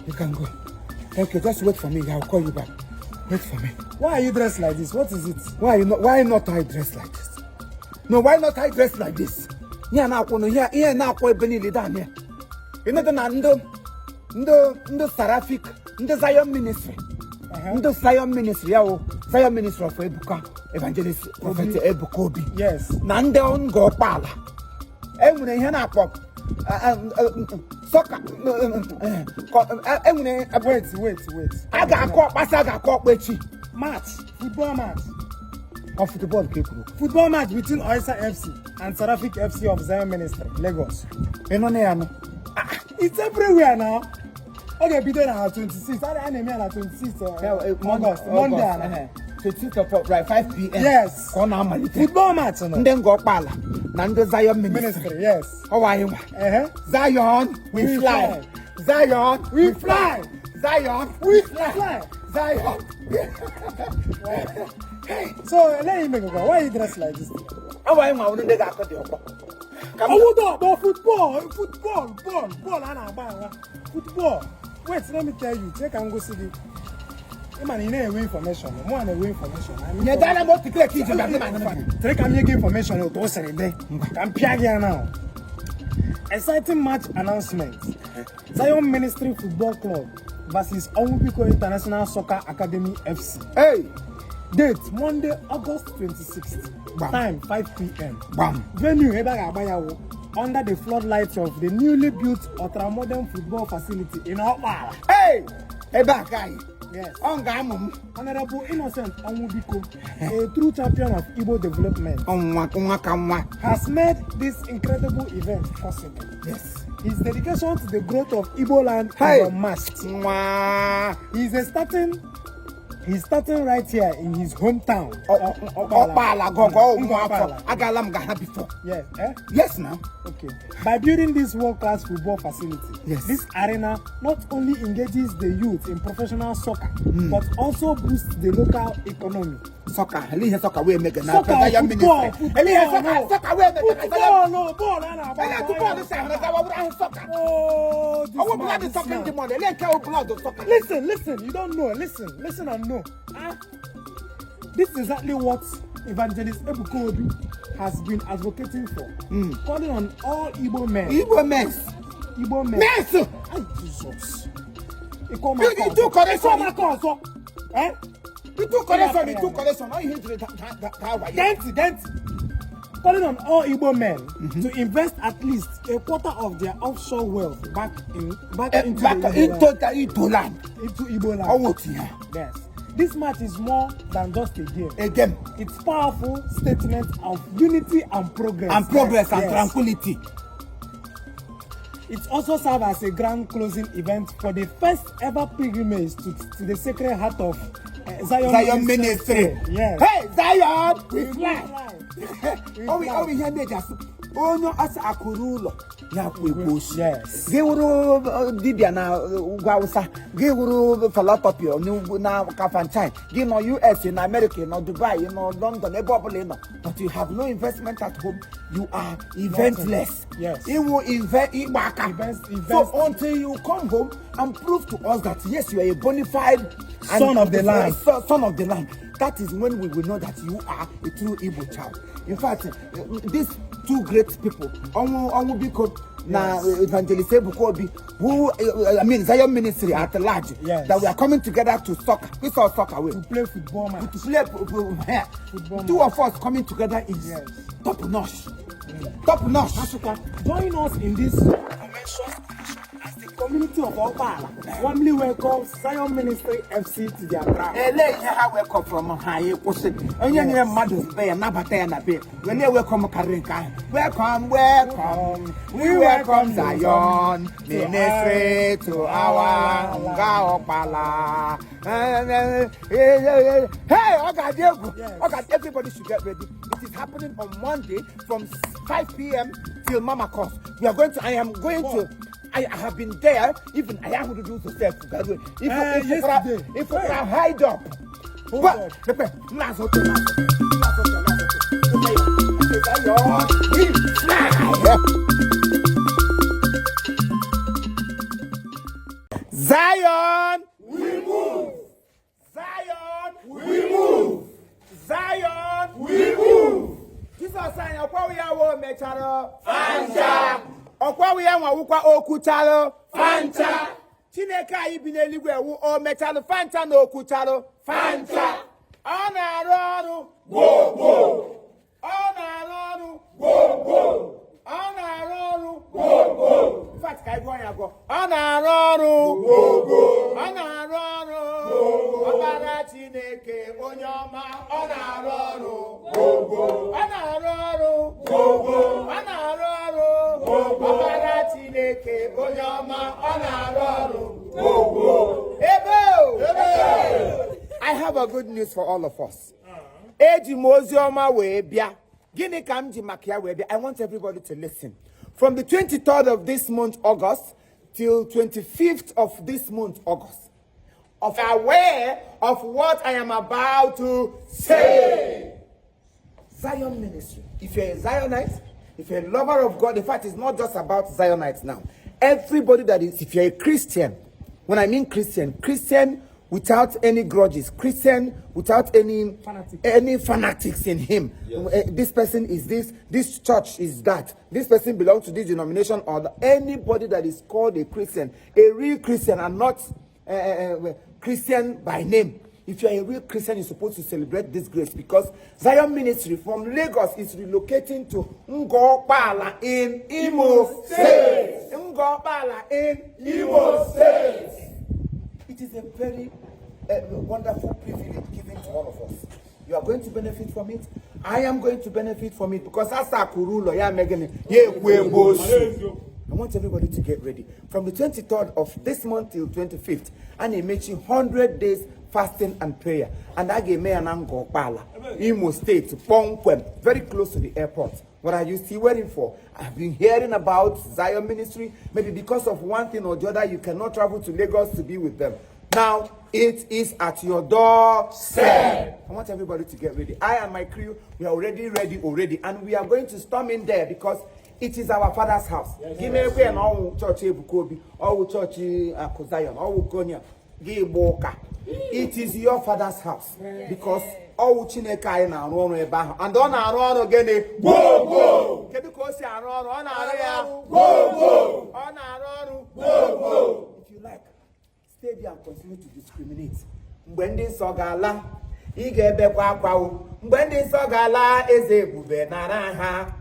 You can go. Okay, just wait for me. I'll call you back. Wait for me. Why are you dressed like this? What is it? Why not I dress like this? No, why not I dress like this? Here now, here now, Benny down here. You know the Seraphic, the Zion ministry. The Zion ministry, Zion ministry of Ebuka, evangelist prophet Ebukobi. Yes. Nande on Ngor-okpala. Emune here now, pop. Soccer. Wait. I got caught, I got caught with you. Match. Football match. Of football people. Football match between Oyster FC and Seraphic FC of Zion Ministry, Lagos. It's everywhere now. Okay, be there on 26th. I name on 26th August. Monday. 26th of right, 5 p.m. Yes. Football match. Ngor-okpala. Nando Zion Ministry. Yes. How are you? Zion, we fly. Zion, we fly. Zion, we fly. Zion. So, let me go. Why are you dressed like this? How are you? I wouldn't get Football. Wait, let me tell you. Check and go see the. Man, you know information. More than information. Yeah, that I'm not to click it. Take and give information. You don't say it. I'm Piagia now. Exciting match announcement. Zion Ministry Football Club versus Onwubiko International Soccer Academy FC. Hey! Date Monday, August 26th. Bam. Time 5 p.m. Bam. Venue under the floodlights of the newly built ultra-modern football facility in Ngor-okpala. Hey! Hey, back guy. Yes. Honorable Innocent Onwubiko, a true champion of Igbo development, has made this incredible event possible. Yes. His dedication to the growth of Igbo land is unmatched. He's starting right here in his hometown. Okpala. Before. Yes. Yes, now. Okay. By building this world-class football facility, yes, this arena not only engages the youth in professional soccer, but also boosts the local economy. Soccer we make a football. Listen, you don't know. Listen and know. This is exactly what Evangelist Ebukobi has been advocating for. Calling on all Igbo men. Jesus. You do correction. Calling on all Igbo men to invest at least a quarter of their offshore wealth back into Igbo land. Yes. This match is more than just a game. It's powerful statement of unity and progress. And tranquility. It also serves as a grand closing event for the first ever pilgrimage to the Sacred Heart of Zion Ministry. Yes. Hey, Zion, we fly. We hear Onyo asa akurulo ya kweboshi. Yes. Gewuru dibia na ugwausa. Gewuru philosophy na kafanchai. Gi no US, in America, in Dubai, in London, but you have no investment at home. You are eventless. Yes. You will invest. So until you come home and prove to us that yes, you are a bona fide son of the land. Son of the land. That is when we will know that you are a true Igbo child. In fact, these two great people, Onwubiko na Evangelist Ebukobi, who Zion Ministry at large, that we are coming together to soccer. We saw soccer to play football match. To play football. Two of us coming together is top notch. Top notch. Join us in this convention as the community of Ngor-okpala warmly welcomes Zion Ministry FC to their ground. Welcome from high question. Onye mmadụ be ya nabata ya na be. When you welcome Karinka. Welcome. We welcome Zion Ministry to our Ngor-okpala. Hey, okay, everybody should get ready. It is happening on Monday from 5 p.m. till Mama calls. I have been there. Even I have to do the steps. If I hide up. Zion, we move. Zion, we move. Zion, we move. Jesus saying, "Okwa we are mecharo, fanta. Okwa we are wukwa okucharo, fanta. Chineke ayi bi n'eluigwe wu o mecharo fanta na okucharo, fanta. Ọ na-arụ ọrụ, go go. Ọ na-arụ ọrụ, go go. Ọ na-arụ ọrụ, go go. In fact, ka igwe ya go. Ọ na-arụ ọrụ, go go. Ọ na-arụ ọrụ, ọbara Chineke onye ọma. Ọ na-arụ ọrụ, go go. Ọ na-arụ ọrụ, go go. Ọ na-arụ ọrụ, go go. Ọbara Chineke onye ọma. Ọ na-arụ ọrụ, go go. Ebe! I have a good news for all of us. Eji mozioma we bia. Gini kamji makia we bia. I want everybody to listen. From the 23rd of this month, August, till 25th of this month, August, of aware of what I am about to say. Zion ministry. If you're a Zionite, if you're a lover of God, in fact, it's not just about Zionites now. Everybody that is, if you're a Christian, when I mean Christian without any grudges, Christian without any fanatics in him. Yes. This person is this church is that, this person belongs to this denomination, or anybody that is called a Christian, a real Christian and not Christian by name. If you are a real Christian, you're supposed to celebrate this grace, because Zion Ministry from Lagos is relocating to Ngor-okpala in Imo State. Ngor-okpala in Imo State. It is a very wonderful privilege given to all of us. You are going to benefit from it. I am going to benefit from it, because I want everybody to get ready. From the 23rd of this month till 25th, and I make 100 days fasting and prayer. And I gave me an Ngor-okpala, Imo State, Pongkwem, very close to the airport. What are you still waiting for? I've been hearing about Zion Ministry. Maybe because of one thing or the other, you cannot travel to Lagos to be with them. Now, it is at your doorstep. I want everybody to get ready. I and my crew, we are already ready already. And we are going to storm in there, because it is our Father's house. Give me a and all church Ebukobi, all church Zion, all Konya, Giboka. It is your Father's house, because all Chineka na run and on our run again. Go go. Can you call say run on our go go on our go go? If you like, stay there and continue to discriminate. When this sogala, he gave a quack. When this sogala is a bube naraha.